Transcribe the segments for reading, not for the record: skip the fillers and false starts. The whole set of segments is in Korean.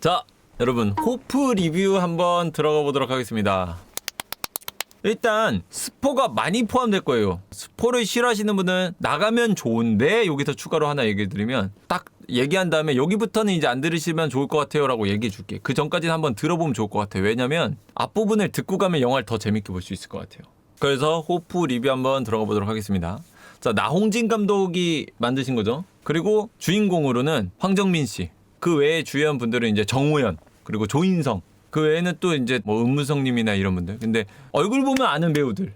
자, 여러분 호프 리뷰 한번 들어가 보도록 하겠습니다. 일단 스포가 많이 포함될 거예요. 스포를 싫어하시는 분은 나가면 좋은데 여기서 추가로 하나 얘기해 드리면 딱 얘기한 다음에 여기부터는 이제 안 들으시면 좋을 것 같아요 라고 얘기해 줄게. 그 전까지는 한번 들어보면 좋을 것 같아요. 왜냐면 앞부분을 듣고 가면 영화를 더 재밌게 볼 수 있을 것 같아요. 그래서 호프 리뷰 한번 들어가 보도록 하겠습니다. 자, 나홍진 감독이 만드신 거죠. 그리고 주인공으로는 황정민 씨, 그 외에 주연 분들은 이제 정우현, 그리고 조인성, 그 외에는 또 이제 뭐 은무성님이나 이런 분들. 근데 얼굴 보면 아는 배우들,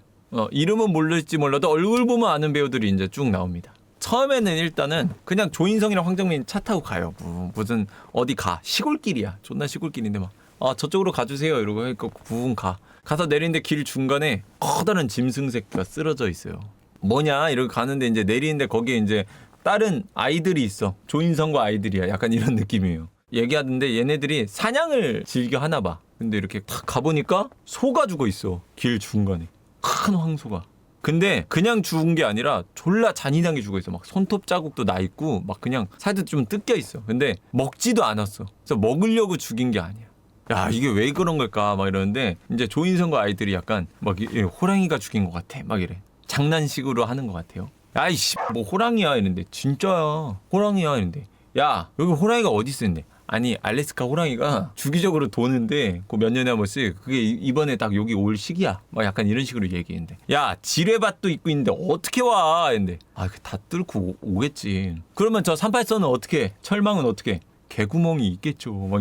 이름은 모를지 몰라도 얼굴 보면 아는 배우들이 이제 쭉 나옵니다. 처음에는 일단은 그냥 조인성이랑 황정민 차 타고 가요. 무슨 어디 가, 시골길이야. 존나 시골길인데 막 저쪽으로 가주세요 이러고 하니까 부분 가서 내리는데 길 중간에 커다란 짐승 새끼가 쓰러져 있어요. 뭐냐 이러고 가는데 이제 내리는데 거기에 이제 다른 아이들이 있어. 조인성과 아이들이야. 약간 이런 느낌이에요. 얘기하던데 얘네들이 사냥을 즐겨 하나 봐. 근데 이렇게 탁 가보니까 소가 죽어 있어. 길 중간에. 큰 황소가. 근데 그냥 죽은 게 아니라 졸라 잔인하게 죽어 있어. 막 손톱 자국도 나 있고 막 그냥 살도 좀 뜯겨 있어. 근데 먹지도 않았어. 그래서 먹으려고 죽인 게 아니야. 야, 이게 왜 그런 걸까? 막 이러는데 이제 조인성과 아이들이 약간 막 호랑이가 죽인 것 같아. 막 이래. 장난식으로 하는 것 같아요. 아이씨, 뭐 호랑이야 이랬는데 진짜야. 호랑이야 이랬는데 야, 여기 호랑이가 어디 있어 했는데 아니 알래스카 호랑이가 주기적으로 도는데 그 몇 년에 한 번씩 그게 이번에 딱 여기 올 시기야. 막 약간 이런 식으로 얘기했는데 야, 지뢰밭도 있고 있는데 어떻게 와? 했는데 다 뚫고 오겠지. 그러면 저 38선은 어떻게 해? 철망은 어떻게 해? 개구멍이 있겠죠. 막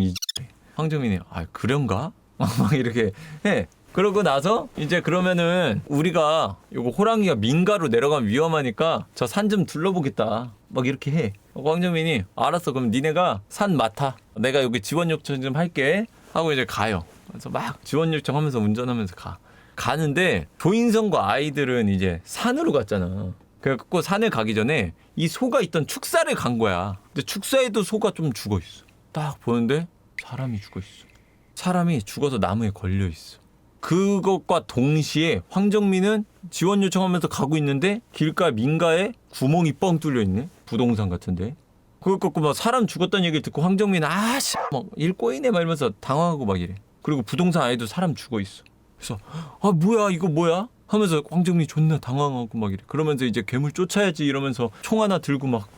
황정민이 그런가? 막 이렇게 해. 그러고 나서 이제 그러면은 우리가 요거 호랑이가 민가로 내려가면 위험하니까 저 산 좀 둘러보겠다. 막 이렇게 해. 황정민이 알았어. 그럼 니네가 산 맡아. 내가 여기 지원 요청 좀 할게. 하고 이제 가요. 그래서 막 지원 요청하면서 운전하면서 가는데 조인성과 아이들은 이제 산으로 갔잖아. 그래갖고 산에 가기 전에 이 소가 있던 축사를 간 거야. 근데 축사에도 소가 좀 죽어 있어. 딱 보는데 사람이 죽어 있어. 사람이 죽어서 나무에 걸려 있어. 그것과 동시에 황정민은 지원 요청하면서 가고 있는데 길가 민가에 구멍이 뻥 뚫려 있네. 부동산 같은데. 그걸 갖고 막 사람 죽었다는 얘기를 듣고 황정민은 막 일 꼬이네 막 이러면서 당황하고 막 이래. 그리고 부동산 안에도 사람 죽어 있어. 그래서 뭐야 이거 뭐야? 하면서 황정민이 존나 당황하고 막 이래. 그러면서 이제 괴물 쫓아야지 이러면서 총 하나 들고 막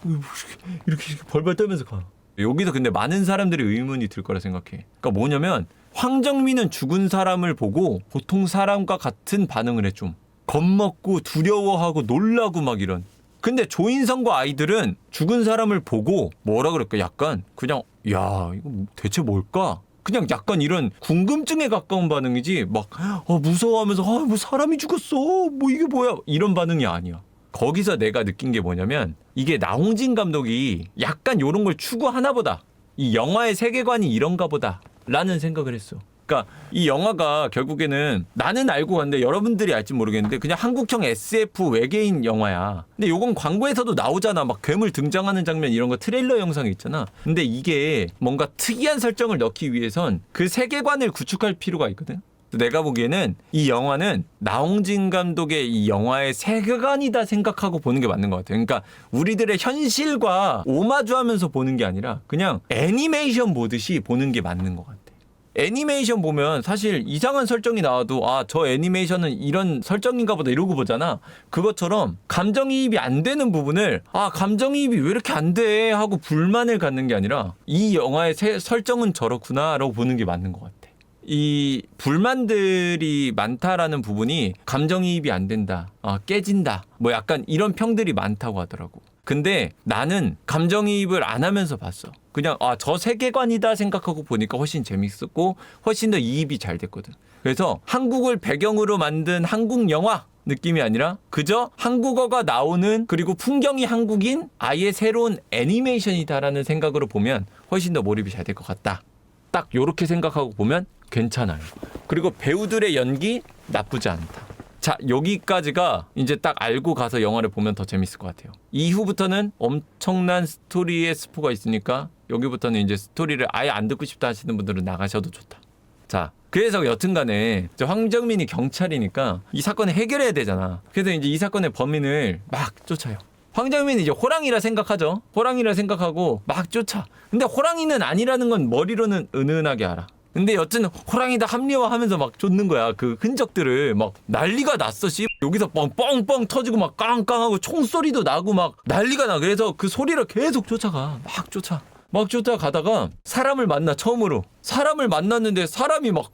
이렇게 벌벌 떨면서 가. 여기서 근데 많은 사람들이 의문이 들 거라 생각해. 그러니까 뭐냐면 황정민은 죽은 사람을 보고 보통 사람과 같은 반응을 해. 좀 겁먹고 두려워하고 놀라고 막 이런. 근데 조인성과 아이들은 죽은 사람을 보고 뭐라 그럴까? 약간 그냥 야 이거 대체 뭘까? 그냥 약간 이런 궁금증에 가까운 반응이지 막 무서워하면서 뭐 사람이 죽었어 뭐 이게 뭐야 이런 반응이 아니야. 거기서 내가 느낀 게 뭐냐면 이게 나홍진 감독이 약간 요런 걸 추구하나 보다. 이 영화의 세계관이 이런가 보다 라는 생각을 했어. 그러니까 이 영화가 결국에는 나는 알고 갔는데 여러분들이 알지 모르겠는데 그냥 한국형 SF 외계인 영화야. 근데 요건 광고에서도 나오잖아. 막 괴물 등장하는 장면 이런 거 트레일러 영상이 있잖아. 근데 이게 뭔가 특이한 설정을 넣기 위해선 그 세계관을 구축할 필요가 있거든. 내가 보기에는 이 영화는 나홍진 감독의 이 영화의 세계관이다 생각하고 보는 게 맞는 것 같아요. 그러니까 우리들의 현실과 오마주하면서 보는 게 아니라 그냥 애니메이션 보듯이 보는 게 맞는 것 같아. 애니메이션 보면 사실 이상한 설정이 나와도 저 애니메이션은 이런 설정인가 보다 이러고 보잖아. 그것처럼 감정이입이 안 되는 부분을 감정이입이 왜 이렇게 안 돼 하고 불만을 갖는 게 아니라 이 영화의 설정은 저렇구나 라고 보는 게 맞는 것 같아. 이 불만들이 많다라는 부분이 감정이입이 안 된다, 깨진다, 뭐 약간 이런 평들이 많다고 하더라고. 근데 나는 감정이입을 안 하면서 봤어. 그냥 저 세계관이다 생각하고 보니까 훨씬 재밌었고 훨씬 더 이입이 잘 됐거든. 그래서 한국을 배경으로 만든 한국 영화 느낌이 아니라 그저 한국어가 나오는 그리고 풍경이 한국인 아예 새로운 애니메이션이다라는 생각으로 보면 훨씬 더 몰입이 잘 될 것 같다. 딱 요렇게 생각하고 보면 괜찮아요. 그리고 배우들의 연기 나쁘지 않다. 자, 여기까지가 이제 딱 알고 가서 영화를 보면 더 재밌을 것 같아요. 이후부터는 엄청난 스토리의 스포가 있으니까 여기부터는 이제 스토리를 아예 안 듣고 싶다 하시는 분들은 나가셔도 좋다. 자, 그래서 여튼간에 황정민이 경찰이니까 이 사건을 해결해야 되잖아. 그래서 이제 이 사건의 범인을 막 쫓아요. 황정민이 이제 호랑이라 생각하죠. 호랑이라 생각하고 막 쫓아. 근데 호랑이는 아니라는 건 머리로는 은은하게 알아. 근데 여튼 호랑이다 합리화하면서 막 쫓는 거야. 그 흔적들을 막 난리가 났어. 씨. 여기서 뻥뻥뻥 터지고 막 깡깡하고 총소리도 나고 막 난리가 나. 그래서 그 소리를 계속 쫓아가. 막 쫓아. 막 쫓아가다가 사람을 만나 처음으로. 사람을 만났는데 사람이 막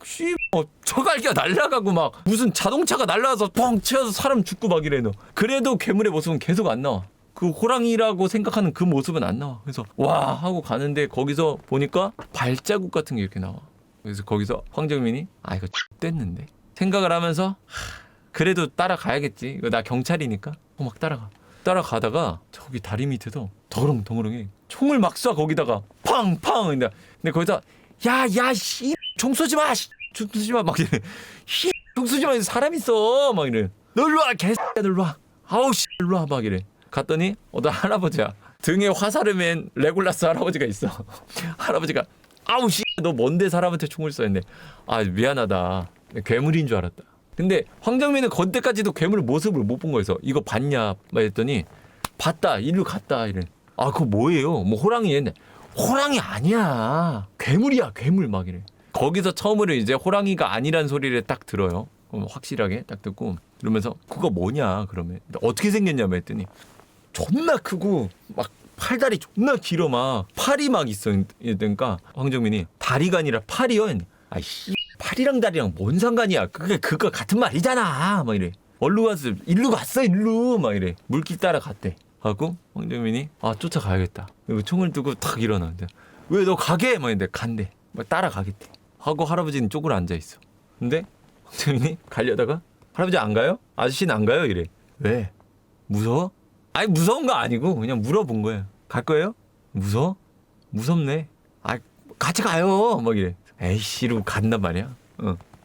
저갈기가 날아가고 막 무슨 자동차가 날아가서 뻥 치어서 사람 죽고 막 이래. 너. 그래도 괴물의 모습은 계속 안 나와. 그 호랑이라고 생각하는 그 모습은 안 나와. 그래서 와 하고 가는데 거기서 보니까 발자국 같은 게 이렇게 나와. 그래서 거기서 황정민이 이거 뗐는데 생각을 하면서 그래도 따라가야겠지. 이거 나 경찰이니까. 막 따라가다가 저기 다리 밑에서 덩그렁덩그렁해. 총을 막 쏴 거기다가 팡팡. 근데 거기서 야야 씨 총 쏘지 마. 총 쏘지 마. 막 이래. 총 쏘지 마. 사람 있어. 막 이래. 너 일로 와 개새끼야. 너 일로 와. 아우 씨 일로 와. 막 이래. 갔더니 어떤 할아버지야. 등에 화살을 맨 레골라스 할아버지가 있어. 할아버지가 아우 씨 너 뭔데 사람한테 총을 쏘였네. 미안하다. 괴물인 줄 알았다. 근데 황정민은 그때까지도 괴물 모습을 못 본 거여서 이거 봤냐 막 했더니 봤다. 일로 갔다 이래. 그거 뭐예요? 뭐 호랑이 했네. 호랑이 아니야. 괴물이야 괴물 막 이래. 거기서 처음으로 이제 호랑이가 아니란 소리를 딱 들어요. 확실하게 딱 듣고 그러면서 그거 뭐냐 그러면 어떻게 생겼냐 했더니 존나 크고 막 팔다리 존나 길어 막 팔이 막 있어. 그러니까 황정민이 다리가 아니라 팔이요. 아이씨 팔이랑 다리랑 뭔 상관이야. 그거 같은 말이잖아. 막 이래. 얼른 갔어. 일로 갔어 일로 막 이래. 물길 따라갔대. 하고 황정민이 쫓아가야겠다. 그리고 총을 두고 탁 일어나. 왜 너 가게? 막 이랬는데 간대. 막 따라가겠대. 하고 할아버지는 쪼그려 앉아 있어. 근데 황정민이 가려다가 할아버지 안 가요? 아저씨는 안 가요? 이래. 왜? 무서워? 아니 무서운 거 아니고 그냥 물어본 거야. 갈 거예요? 무서워? 무섭네. 같이 가요. 막 이래. 에이씨 이러고 간단 말이야.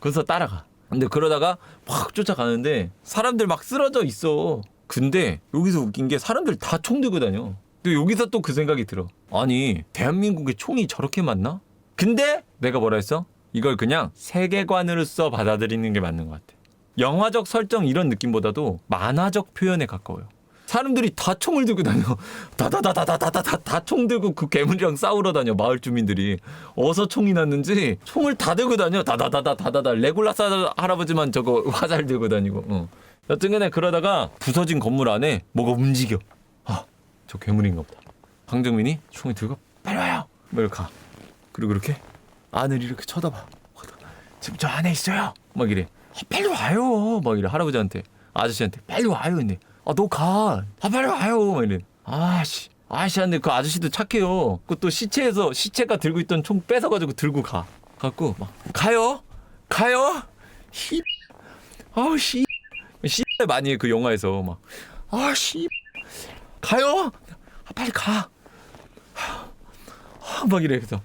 그래서 따라가. 근데 그러다가 막 쫓아가는데 사람들 막 쓰러져 있어. 근데 여기서 웃긴 게 사람들 다 총 들고 다녀. 근데 여기서 또 그 생각이 들어. 아니 대한민국에 총이 저렇게 많나? 근데 내가 뭐라 했어? 이걸 그냥 세계관으로서 받아들이는 게 맞는 것 같아. 영화적 설정 이런 느낌보다도 만화적 표현에 가까워요. 사람들이 다 총을 들고 다녀. 다 총 들고 그 괴물이랑 싸우러 다녀. 마을 주민들이 어서 총이 났는지 총을 다 들고 다녀. 다다다다다다다. 레골라스 할아버지만 저거 화살 들고 다니고. 여튼간에 그러다가 부서진 건물 안에 뭐가 움직여. 저 괴물인가 보다. 황정민이 총을 들고 빨리 와요. 막 이렇게 가. 그리고 이렇게 안을 이렇게 쳐다봐. 지금 저 안에 있어요. 막 이래. 빨리 와요. 막 이래. 할아버지한테 아저씨한테 빨리 와요. 근데 너 가. 빨리 와요. 막 이래. 아저씨한테 그 아저씨도 착해요. 그또 시체가 들고 있던 총 뺏어가지고 들고 가. 갖고 막 가요. 씨 많이 그 영화에서 막 가요. 빨리 가. 막 이래. 그래서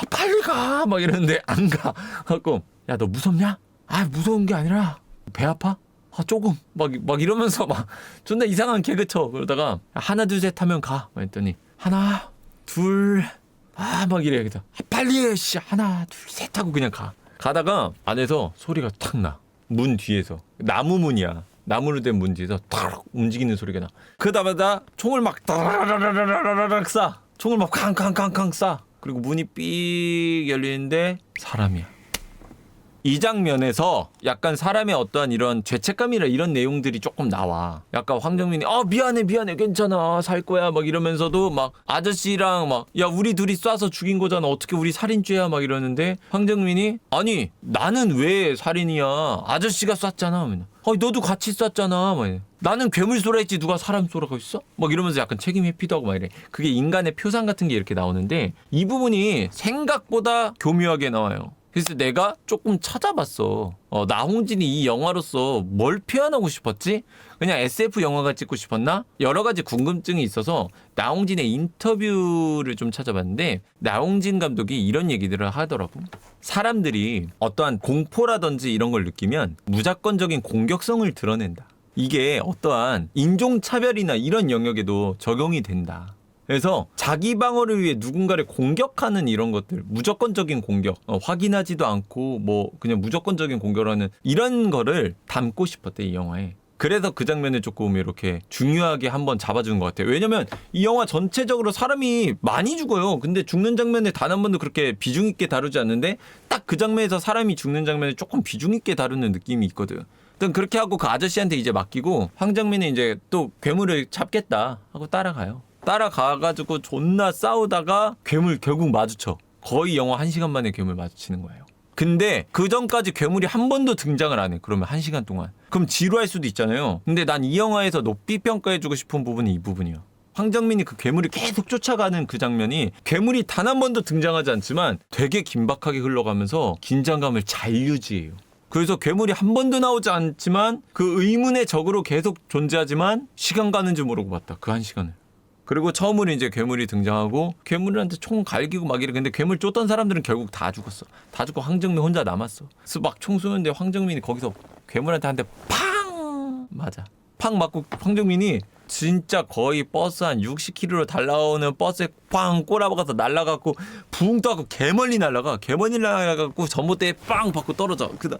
빨리 가. 막 이러는데 안 가. 갖고 야 너 무섭냐? 무서운 게 아니라 배 아파? 조금 막 이러면서 막 존나 이상한 개그 쳐. 그러다가 하나 둘 셋 하면 가. 막 했더니 하나 둘 막 이래. 그래서 빨리 해. 하나 둘 셋 하고 그냥 가. 가다가 안에서 소리가 탁 나. 문 뒤에서 나무 문이야. 나무로 된 문 뒤에서 탁 움직이는 소리가 나. 그다음에 총을 막 따라라라라라락 쏴. 총을 막 캉캉캉캉 쏴. 그리고 문이 삑 열리는데 사람이야. 이 장면에서 약간 사람의 어떠한 이런 죄책감이나 이런 내용들이 조금 나와. 약간 황정민이 미안해 괜찮아 살 거야 막 이러면서도 막 아저씨랑 막 야 우리 둘이 쏴서 죽인 거잖아 어떻게 우리 살인죄야 막 이러는데 황정민이 아니 나는 왜 살인이야 아저씨가 쐈잖아. 너도 같이 쐈잖아. 막 나는 괴물 쏘라 했지 누가 사람 쏘라고 했어? 막 이러면서 약간 책임 회피도 하고 막 이래. 그게 인간의 표상 같은 게 이렇게 나오는데 이 부분이 생각보다 교묘하게 나와요. 그래서 내가 조금 찾아봤어. 나홍진이 이 영화로서 뭘 표현하고 싶었지? 그냥 SF 영화가 찍고 싶었나? 여러 가지 궁금증이 있어서 나홍진의 인터뷰를 좀 찾아봤는데 나홍진 감독이 이런 얘기들을 하더라고. 사람들이 어떠한 공포라든지 이런 걸 느끼면 무조건적인 공격성을 드러낸다. 이게 어떠한 인종차별이나 이런 영역에도 적용이 된다. 그래서 자기 방어를 위해 누군가를 공격하는 이런 것들 무조건적인 공격 확인하지도 않고 뭐 그냥 무조건적인 공격을 하는 이런 거를 담고 싶었대 이 영화에. 그래서 그 장면을 조금 이렇게 중요하게 한번 잡아주는 것 같아요. 왜냐면 이 영화 전체적으로 사람이 많이 죽어요. 근데 죽는 장면을 단 한 번도 그렇게 비중 있게 다루지 않는데 딱 그 장면에서 사람이 죽는 장면을 조금 비중 있게 다루는 느낌이 있거든. 일단 그렇게 하고 그 아저씨한테 이제 맡기고 황정민이 이제 또 괴물을 잡겠다 하고 따라가요. 따라가가지고 존나 싸우다가 괴물 결국 마주쳐. 거의 영화 1시간 만에 괴물 마주치는 거예요. 근데 그 전까지 괴물이 한 번도 등장을 안 해. 그러면 1시간 동안. 그럼 지루할 수도 있잖아요. 근데 난 이 영화에서 높이 평가해주고 싶은 부분이 이 부분이야. 황정민이 그 괴물을 계속 쫓아가는 그 장면이 괴물이 단 한 번도 등장하지 않지만 되게 긴박하게 흘러가면서 긴장감을 잘 유지해요. 그래서 괴물이 한 번도 나오지 않지만 그 의문의 적으로 계속 존재하지만 시간 가는 줄 모르고 봤다. 그 1시간을. 그리고 처음으로 이제 괴물이 등장하고 괴물한테 총 갈기고 막 이래. 근데 괴물 쫓던 사람들은 결국 다 죽었어. 다 죽고 황정민 혼자 남았어. 그래서 막 총 쏘는데 황정민이 거기서 괴물한테 한 대 팡! 맞아. 팡 맞고 황정민이 진짜 거의 버스 한 60km로 달라오는 버스에 팡 꼬라박아서 날아가고 붕 떠갖고 개멀리 날아가. 개멀리 날아가고 전봇대에 빵 받고 떨어져. 그다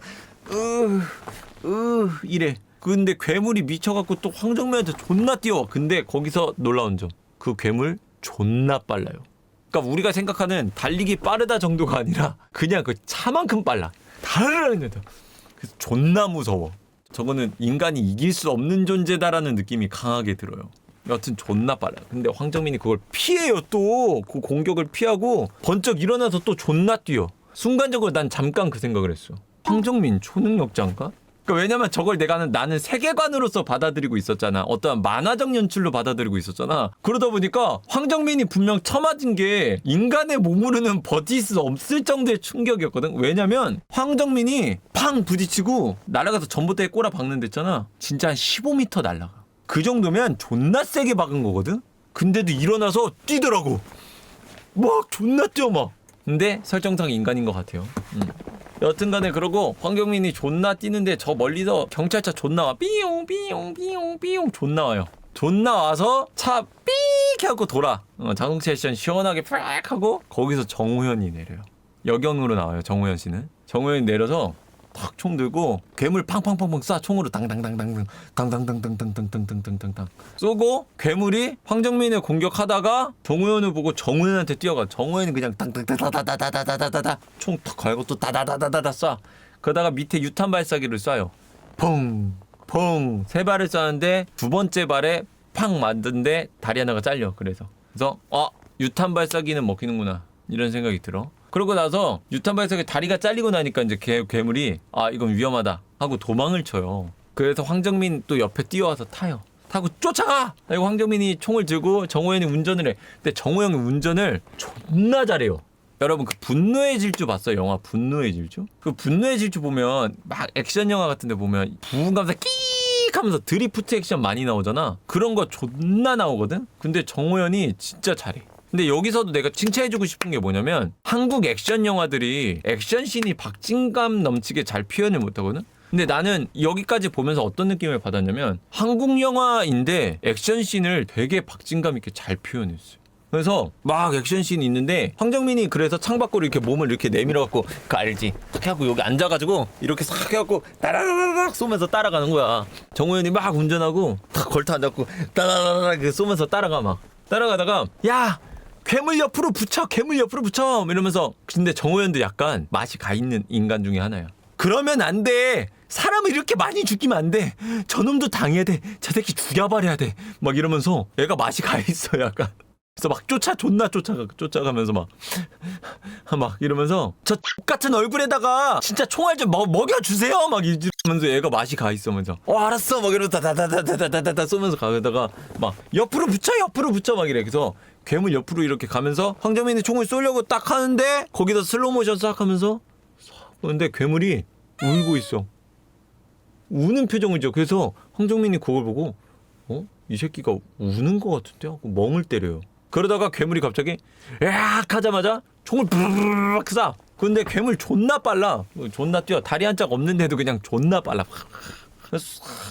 이래. 근데 괴물이 미쳐갖고 또 황정민한테 존나 뛰어와. 근데 거기서 놀라운 점. 그 괴물 존나 빨라요. 그러니까 우리가 생각하는 달리기 빠르다 정도가 아니라 그냥 그 차만큼 빨라. 달라는데도. 그래서 존나 무서워. 저거는 인간이 이길 수 없는 존재다라는 느낌이 강하게 들어요. 여튼 존나 빨라. 근데 황정민이 그걸 피해요 또. 그 공격을 피하고 번쩍 일어나서 또 존나 뛰어. 순간적으로 난 잠깐 그 생각을 했어. 황정민 초능력자인가? 그러니까 왜냐면 저걸 나는 세계관으로서 받아들이고 있었잖아. 어떠한 만화적 연출로 받아들이고 있었잖아. 그러다 보니까 황정민이 분명 처맞은 게 인간의 몸으로는 버틸 수 없을 정도의 충격이었거든. 왜냐면 황정민이 팡 부딪히고 날아가서 전봇대에 꼬라 박는 데 있잖아. 진짜 한 15m 날아가. 그 정도면 존나 세게 박은 거거든. 근데도 일어나서 뛰더라고. 막 존나 뛰어 막. 근데 설정상 인간인 것 같아요. 여튼간에 그러고 황정민이 존나 뛰는데 저 멀리서 경찰차 존나 와. 삐용 삐용 삐용 삐용 존나 와요. 존나 와서 차 삐익 하고 돌아. 자동차 액션 시원하게 팍 하고 거기서 정우현이 내려요. 여경으로 나와요. 정우현 씨는. 정우현이 내려서 탁 총 들고 괴물 팡팡팡팡 쏴. 총으로 당당당당당 당당당당당당당당당당 쏘고 괴물이 황정민을 공격하다가 정우현을 보고 정우현한테 뛰어가. 정우현이 그냥 당당당다다다다다다다다 총 탁 걸고 또 다다다다다다 쏴. 그러다가 밑에 유탄 발사기를 쏴요. 퐁 퐁 세 발을 쐈는데 두 번째 발에 팡 맞는데 다리 하나가 잘려. 그래서 유탄 발사기는 먹히는구나 이런 생각이 들어. 그러고 나서 유탄 발사기 다리가 잘리고 나니까 이제 괴물이 이건 위험하다 하고 도망을 쳐요. 그래서 황정민 또 옆에 뛰어와서 타요. 타고 쫓아가! 그리고 황정민이 총을 들고 정호연이 운전을 해. 근데 정호연이 운전을 존나 잘해요. 여러분 그 분노의 질주 봤어요? 영화 분노의 질주? 그 분노의 질주 보면 막 액션 영화 같은 데 보면 부분 감사 끼익 하면서 드리프트 액션 많이 나오잖아. 그런 거 존나 나오거든? 근데 정호연이 진짜 잘해. 근데 여기서도 내가 칭찬해주고 싶은 게 뭐냐면 한국 액션 영화들이 액션씬이 박진감 넘치게 잘 표현을 못하거든? 근데 나는 여기까지 보면서 어떤 느낌을 받았냐면 한국 영화인데 액션씬을 되게 박진감 있게 잘 표현했어요. 그래서 막 액션씬이 있는데 황정민이 그래서 창밖으로 이렇게 몸을 이렇게 내밀어갖고 그거 알지? 탁 하고 여기 앉아가지고 이렇게 싹 해갖고 따라라락 쏘면서 따라가는 거야. 정우현이 막 운전하고 탁 걸터 앉았고 따라라락 쏘면서 따라가 막. 따라가다가 야! 괴물 옆으로 붙여 이러면서. 근데 정호연도 약간 맛이 가 있는 인간 중에 하나야. 그러면 안 돼. 사람을 이렇게 많이 죽이면 안 돼. 저놈도 당해야 돼. 저 새끼 죽여버려야 돼. 막 이러면서 얘가 맛이 가 있어 약간. 그래서 막 존나 쫓아가면서 막 이러면서 저 같은 얼굴에다가 진짜 총알 좀 먹여주세요 막 이러면서 얘가 맛이 가 있으면서 알았어 막 이러면서 다다다다다다다 쏘면서 가다가 막 옆으로 붙여 막 이래. 그래서 괴물 옆으로 이렇게 가면서 황정민이 총을 쏘려고 딱 하는데 거기다 슬로우 모션 싹 하면서 근데 괴물이 울고 있어. 우는 표정이죠. 그래서 황정민이 그걸 보고 이 새끼가 우는 것 같은데 하고 멍을 때려요. 그러다가 괴물이 갑자기 약 하자마자 총을 부르르르 쏴. 근데 괴물 존나 빨라. 존나 뛰어. 다리 한 짝 없는데도 그냥 존나 빨라.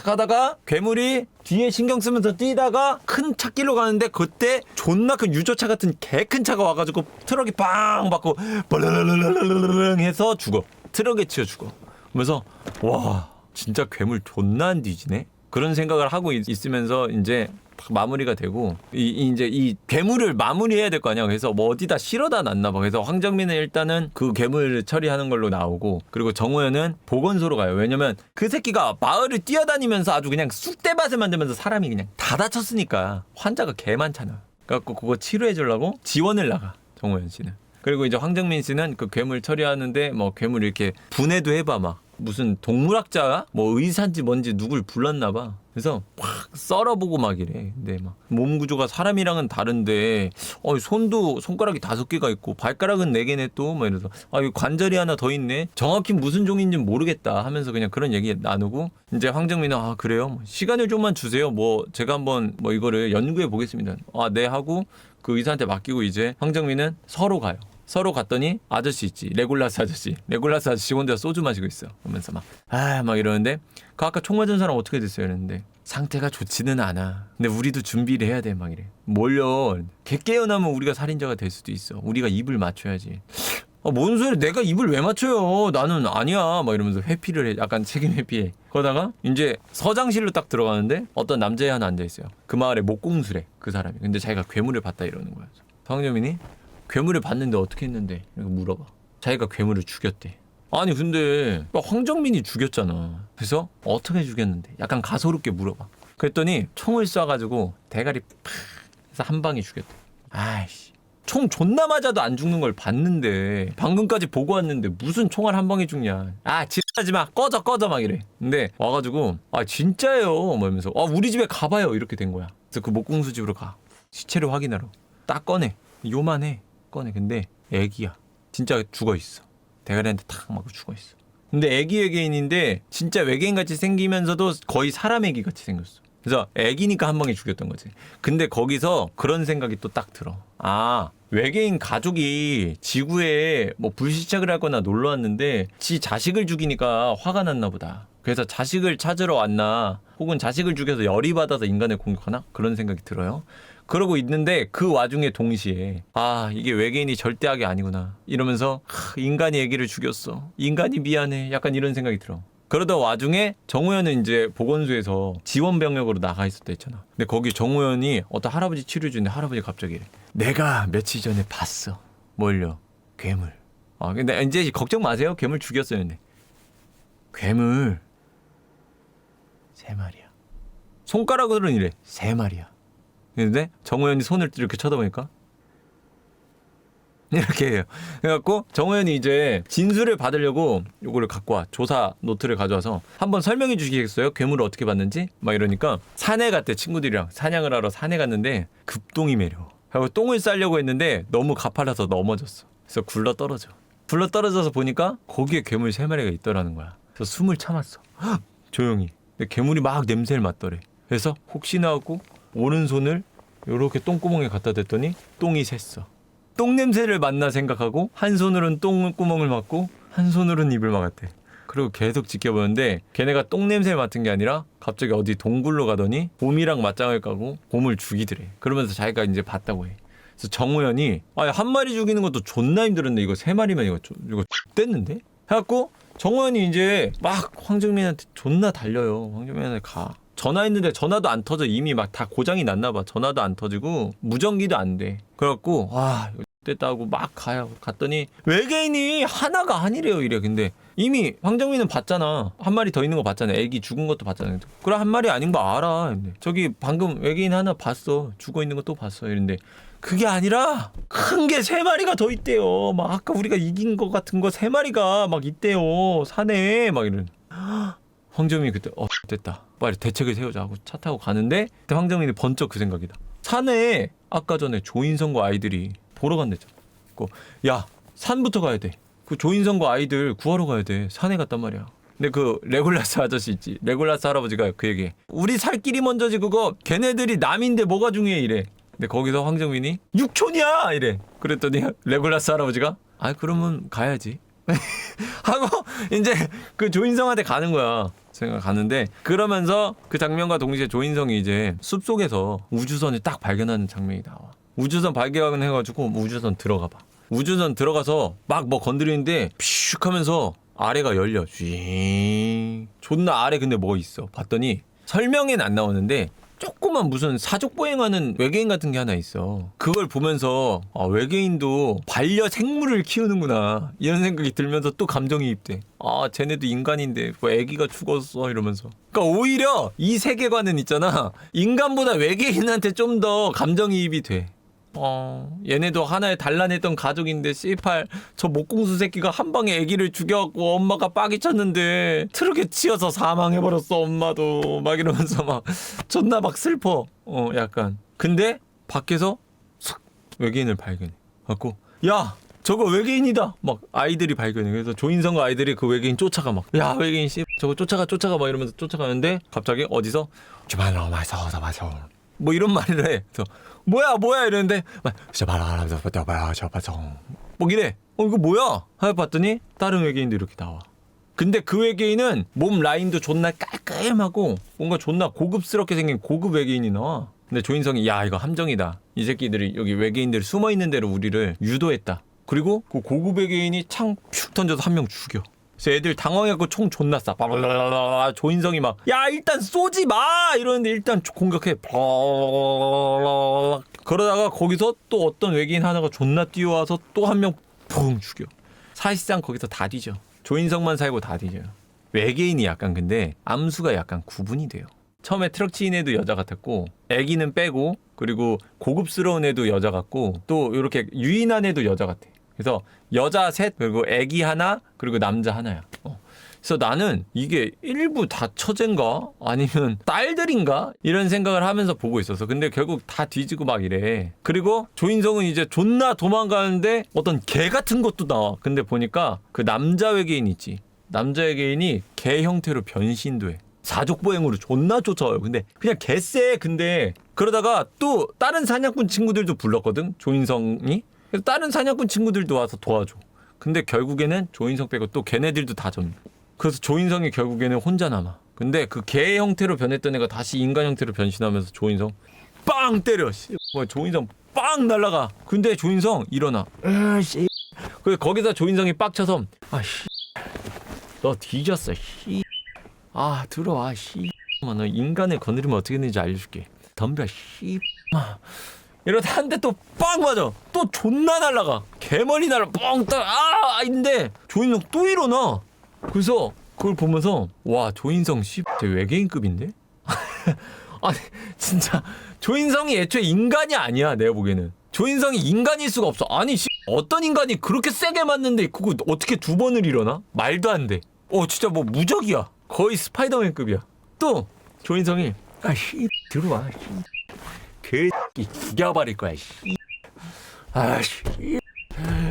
가다가 괴물이 뒤에 신경 쓰면서 뛰다가 큰 찻길로 가는데 그때 존나 큰 유조차 같은 개 큰 차가 와가지고 트럭이 빵 받고 벌렁 해서 죽어. 트럭에 치여 죽어. 그러면서 와 진짜 괴물 존나 안 뒤지네. 그런 생각을 하고 있으면서 이제 마무리가 되고 이제 이 괴물을 마무리해야 될 거 아니야. 그래서 뭐 어디다 실어다 놨나 봐. 그래서 황정민은 일단은 그 괴물 처리하는 걸로 나오고, 그리고 정호연은 보건소로 가요. 왜냐면 그 새끼가 마을을 뛰어다니면서 아주 그냥 쑥대밭을 만들면서 사람이 그냥 다 다쳤으니까 환자가 개 많잖아. 그래갖고 그거 치료해 주려고 지원을 나가, 정호연 씨는. 그리고 이제 황정민 씨는 그 괴물 처리하는데 뭐 괴물 이렇게 분해도 해봐, 막 무슨 동물학자 뭐 의사인지 뭔지 누굴 불렀나 봐. 그래서 확 썰어보고 막 이래. 근데 막 몸 구조가 사람이랑은 다른데 손도 손가락이 5개가 있고 발가락은 4개네 또, 뭐 이래서 이 관절이 하나 더 있네. 정확히 무슨 종인지는 모르겠다 하면서 그냥 그런 얘기 나누고, 이제 황정민은 그래요, 뭐 시간을 좀만 주세요. 뭐 제가 한번 뭐 이거를 연구해 보겠습니다. 네 하고 그 의사한테 맡기고 이제 황정민은 서로 가요. 서로 갔더니 아저씨 있지, 레골라스 아저씨 혼자 소주 마시고 있어. 그러면서 막 이러는데, 그 아까 총 맞은 사람 어떻게 됐어요? 이랬는데 상태가 좋지는 않아. 근데 우리도 준비를 해야 돼. 막 이래. 뭘요? 걔 깨어나면 우리가 살인자가 될 수도 있어. 우리가 입을 맞춰야지. 뭔 소리? 내가 입을 왜 맞춰요? 나는 아니야. 막 이러면서 회피를 해. 약간 책임 회피해. 그러다가 이제 서장실로 딱 들어가는데 어떤 남자애 하나 앉아 있어요. 그 마을에 목공수래, 그 사람이. 근데 자기가 괴물을 봤다 이러는 거야. 황정민이 괴물을 봤는데 어떻게 했는데? 이렇게 물어봐. 자기가 괴물을 죽였대. 아니 근데 황정민이 죽였잖아. 그래서 어떻게 죽였는데? 약간 가소롭게 물어봐. 그랬더니 총을 쏴가지고 대가리 팍 해서 한 방에 죽였대. 아이씨, 총 존나 맞아도 안 죽는 걸 봤는데, 방금까지 보고 왔는데 무슨 총알 한 방에 죽냐. 지랄하지 마, 꺼져 막 이래. 근데 와가지고 진짜예요 뭐 이러면서 우리 집에 가봐요 이렇게 된 거야. 그래서 그 목공수 집으로 가. 시체를 확인하러 딱 꺼내. 요만해. 꺼내. 근데 애기야. 진짜 죽어있어. 대가리한테 탁 맞고 죽어있어. 근데 애기 외계인인데 진짜 외계인같이 생기면서도 거의 사람 애기 같이 생겼어. 그래서 애기니까 한 방에 죽였던 거지. 근데 거기서 그런 생각이 또 딱 들어. 외계인 가족이 지구에 뭐 불시착을 하거나 놀러 왔는데 지 자식을 죽이니까 화가 났나 보다. 그래서 자식을 찾으러 왔나, 혹은 자식을 죽여서 열이 받아서 인간을 공격하나, 그런 생각이 들어요. 그러고 있는데 그 와중에 동시에 이게 외계인이 절대 악이 아니구나 이러면서 인간이 애기를 죽였어, 인간이 미안해, 약간 이런 생각이 들어. 그러다 와중에 정우현은 이제 보건소에서 지원 병력으로 나가 있었다 했잖아. 근데 거기 정우현이 어떤 할아버지 치료 중인데 할아버지 갑자기 이래. 내가 며칠 전에 봤어. 뭘요? 괴물. 근데 이제 걱정 마세요. 괴물 죽였어요. 근데 괴물 3마리야. 손가락으로는 이래. 3마리야. 근데 정우현이 손을 이렇게 쳐다보니까 이렇게 해요. 그래갖고 정우현이 이제 진술을 받으려고 요거를 갖고 와. 조사 노트를 가져와서 한번 설명해 주시겠어요? 괴물을 어떻게 봤는지? 막 이러니까 산에 갔대. 친구들이랑 사냥을 하러 산에 갔는데 급똥이 매려. 그리고 똥을 싸려고 했는데 너무 가팔라서 넘어졌어. 그래서 굴러 떨어져서 보니까 거기에 괴물 3마리가 있더라는 거야. 그래서 숨을 참았어. 조용히. 근데 괴물이 막 냄새를 맡더래. 그래서 혹시나 하고 오른손을 요렇게 똥구멍에 갖다 댔더니 똥이 샜어. 똥 냄새를 맡나 생각하고 한 손으로는 똥구멍을 막고 한 손으로는 입을 막았대. 그리고 계속 지켜보는데 걔네가 똥 냄새를 맡은 게 아니라 갑자기 어디 동굴로 가더니 곰이랑 맞짱을 까고 곰을 죽이더래. 그러면서 자기가 이제 봤다고 해. 그래서 정우현이 한 마리 죽이는 것도 존나 힘들었는데 이거 3마리면 이거 X됐는데? 해갖고 정우현이 이제 막 황정민한테 존나 달려요. 황정민한테 가. 전화했는데 전화도 안 터져. 이미 막 다 고장이 났나 봐. 전화도 안 터지고 무전기도 안 돼. 그래갖고 이거 됐다 하고 막 가요. 갔더니 외계인이 하나가 아니래요. 이래. 근데 이미 황정민은 봤잖아. 한 마리 더 있는 거 봤잖아. 애기 죽은 것도 봤잖아. 그래, 한 마리 아닌 거 알아. 근데 저기 방금 외계인 하나 봤어. 죽어 있는 거 또 봤어. 이랬는데 그게 아니라 큰 게 3마리가 더 있대요. 막 아까 우리가 이긴 거 같은 거 3마리가 막 있대요. 산에 막 이런. 황정민이 그때 됐다. 빨리 대책을 세우자 하고 차 타고 가는데 그때 황정민이 번쩍 그 생각이다. 산에 아까 전에 조인성과 아이들이 보러 간댔잖아. 야, 산부터 가야 돼. 그 조인성과 아이들 구하러 가야 돼. 산에 갔단 말이야. 근데 그 레골라스 아저씨 있지. 레골라스 할아버지가 그 얘기해. 우리 살 길이 먼저지 그거. 걔네들이 남인데 뭐가 중요해 이래. 근데 거기서 황정민이 육촌이야 이래. 그랬더니 레골라스 할아버지가 그러면 가야지. 하고 이제 그 조인성한테 가는 거야. 제가 가는데 그러면서 그 장면과 동시에 조인성이 이제 숲속에서 우주선을 딱 발견하는 장면이 나와. 우주선 발견해가지고 우주선 들어가 봐. 우주선 들어가서 막 뭐 건드리는데 퓨슉 하면서 아래가 열려. 쥐. 존나 아래 근데 뭐 있어. 봤더니 설명엔 안 나오는데 조그만 무슨 사족 보행하는 외계인 같은 게 하나 있어. 그걸 보면서 아, 외계인도 반려 생물을 키우는구나 이런 생각이 들면서 또 감정이입돼. 아 쟤네도 인간인데 뭐 애기가 죽었어 이러면서. 그러니까 오히려 이 세계관은 있잖아. 인간보다 외계인한테 좀 더 감정이입이 돼. 얘네도 하나의 단란했던 가족인데 씨팔 저 목공수 새끼가 한 방에 아기를 죽여갖고 엄마가 빡이 쳤는데 트럭에 치여서 사망해버렸어 엄마도 막 이러면서 막 존나 막 슬퍼. 약간 근데 밖에서 싹 외계인을 발견해 갖고 야 저거 외계인이다 막 아이들이 발견해. 그래서 조인성과 아이들이 그 외계인 쫓아가 막 야 외계인 씨 저거 쫓아가 막 이러면서 쫓아가는데 갑자기 어디서 주말로 마서 뭐 이런 말을 해. 그래서 뭐야 이러는데 뭐 이래. 이거 뭐야? 하여 봤더니 다른 외계인도 이렇게 나와. 근데 그 외계인은 몸 라인도 존나 깔끔하고 뭔가 존나 고급스럽게 생긴 고급 외계인이 나와. 근데 조인성이 야 이거 함정이다. 이 새끼들이 여기 외계인들이 숨어 있는 대로 우리를 유도했다. 그리고 그 고급 외계인이 창 슉 던져서 한 명 죽여. 그래서 애들 당황해갖고 총 존나 쏴. 조인성이 막 야 일단 쏘지 마 이러는데 일단 공격해. 그러다가 거기서 또 어떤 외계인 하나가 존나 뛰어와서 또 한 명 붕 죽여. 사실상 거기서 다 뒤져. 조인성만 살고 다 뒤져요. 외계인이 약간 근데 암수가 약간 구분이 돼요. 처음에 트럭 치인 애도 여자 같았고 애기는 빼고 그리고 고급스러운 애도 여자 같고 또 이렇게 유인한 애도 여자 같아. 그래서 여자 셋 그리고 애기 하나 그리고 남자 하나야. 그래서 나는 이게 일부 다 처제인가 아니면 딸들인가 이런 생각을 하면서 보고 있었어. 근데 결국 다 뒤지고 막 이래. 그리고 조인성은 이제 존나 도망가는데 어떤 개 같은 것도 나와. 근데 보니까 그 남자 외계인 있지. 남자 외계인이 개 형태로 변신도 해. 사족보행으로 존나 쫓아와요. 근데 그냥 개쎄. 근데 그러다가 또 다른 사냥꾼 친구들도 불렀거든 조인성이. 그래서 다른 사냥꾼 친구들도 와서 도와줘. 근데 결국에는 조인성 빼고 또 걔네들도 다 점. 그래서 조인성이 결국에는 혼자 남아. 근데 그 개 형태로 변했던 애가 다시 인간 형태로 변신하면서 조인성 빵 때려. 조인성 빵 날라가. 근데 조인성 일어나. 씨. 그래서 거기서 조인성이 빡쳐서 너 뒤졌어. 씨. 들어와. 씨. 너 인간을 건드리면 어떻게 되는지 알려줄게. 덤벼. 씨. 이러다 한 대 또 빵 맞아. 또 존나 날라가. 개머리 날아. 뻥 따. 인데 조인성 또 일어나. 그래서 그걸 보면서 와 조인성 씨 쟤 외계인급인데? 아니 진짜 조인성이 애초에 인간이 아니야. 내가 보기에는 조인성이 인간일 수가 없어. 아니 씨 어떤 인간이 그렇게 세게 맞는데 그거 어떻게 두 번을 일어나? 말도 안 돼. 진짜 뭐 무적이야. 거의 스파이더맨급이야. 또 조인성이 씨 들어와. 그 죽여버릴 거야. 씨.